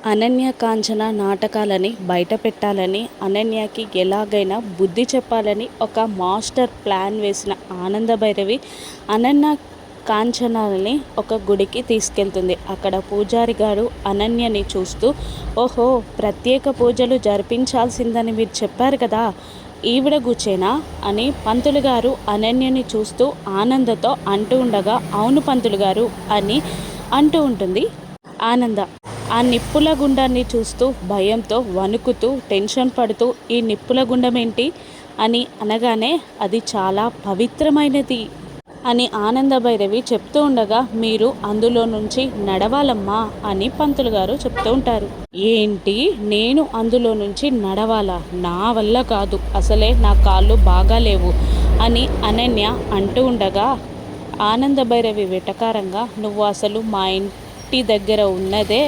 అనన్య కాంచన నాటకాలని బయట పెట్టాలని, అనన్యకి ఎలాగైనా బుద్ధి చెప్పాలని ఒక మాస్టర్ ప్లాన్ వేసిన ఆనందభైరవి అనన్య కాంచనాలని ఒక గుడికి తీసుకెళ్తుంది. అక్కడ పూజారి గారు అనన్యని చూస్తూ, ఓహో, ప్రత్యేక పూజలు జరిపించాల్సిందని మీరు చెప్పారు కదా, ఈవిడ గుచ్చేనా అని పంతులు గారు అనన్యని చూస్తూ ఆనందతో అంటూ ఉండగా, అవును పంతులు గారు అని అంటూ ఉంటుంది ఆనంద. ఆ నిప్పుల గుండాన్ని చూస్తూ భయంతో వణుకుతూ టెన్షన్ పడుతూ, ఈ నిప్పుల గుండం ఏంటి అని అనగానే, అది చాలా పవిత్రమైనది అని ఆనందభైరవి చెప్తూ ఉండగా, మీరు అందులో నుంచి నడవాలమ్మా అని పంతులు గారు చెప్తూ ఉంటారు. ఏంటి, నేను అందులో నుంచి నడవాలా? నా వల్ల కాదు, అసలే నా కాళ్ళు బాగాలేవు అని అనన్య అంటూ ఉండగా, ఆనందభైరవి వెటకారంగా, నువ్వు అసలు మా ఇంటి దగ్గర ఉన్నదే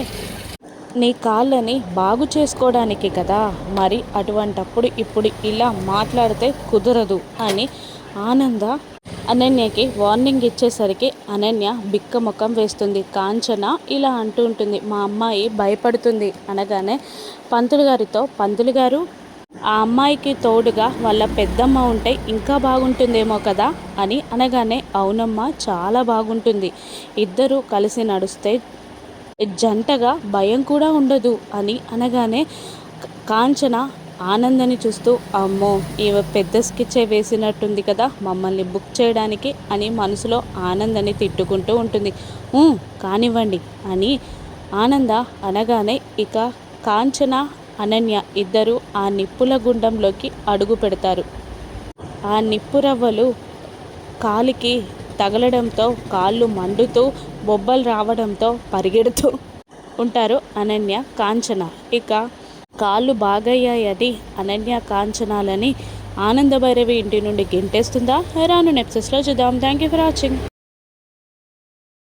నీ కాళ్ళని బాగు చేసుకోవడానికి కదా, మరి అటువంటప్పుడు ఇప్పుడు ఇలా మాట్లాడితే కుదరదు అని ఆనంద అనన్యకి వార్నింగ్ ఇచ్చేసరికి అనన్య బిక్క ముఖం వేస్తుంది. కాంచన ఇలా అంటూ ఉంటుంది, మా అమ్మాయి భయపడుతుంది అనగానే పంతులు గారితో, పంతులు గారు, ఆ అమ్మాయికి తోడుగా వాళ్ళ పెద్దమ్మ ఉంటే ఇంకా బాగుంటుందేమో కదా అని అనగానే, అవునమ్మా, చాలా బాగుంటుంది, ఇద్దరూ కలిసి నడుస్తే జంటగా భయం కూడా ఉండదు అని అనగానే కాంచన ఆనందని చూస్తూ, అమ్మో, ఈమె పెద్ద స్కెచ్చే వేసినట్టుంది కదా మమ్మల్ని బుక్ చేయడానికి అని మనసులో ఆనందని తిట్టుకుంటూ ఉంటుంది. కానివ్వండి అని ఆనంద అనగానే ఇక కాంచన అనన్య ఇద్దరు ఆ నిప్పుల గుండంలోకి అడుగు పెడతారు. ఆ నిప్పురవ్వలు కాలికి తగలడంతో కాళ్ళు మండుతూ బొబ్బలు రావడంతో పరిగెడుతూ ఉంటారు అనన్య కాంచన. ఇక కాళ్ళు బాగయ్యాయని అనన్య కాంచనాలని ఆనందభైరవి ఇంటి నుండి గెంటేస్తుందా? రాను నెప్సెస్లో చూద్దాం. Thank you for watching.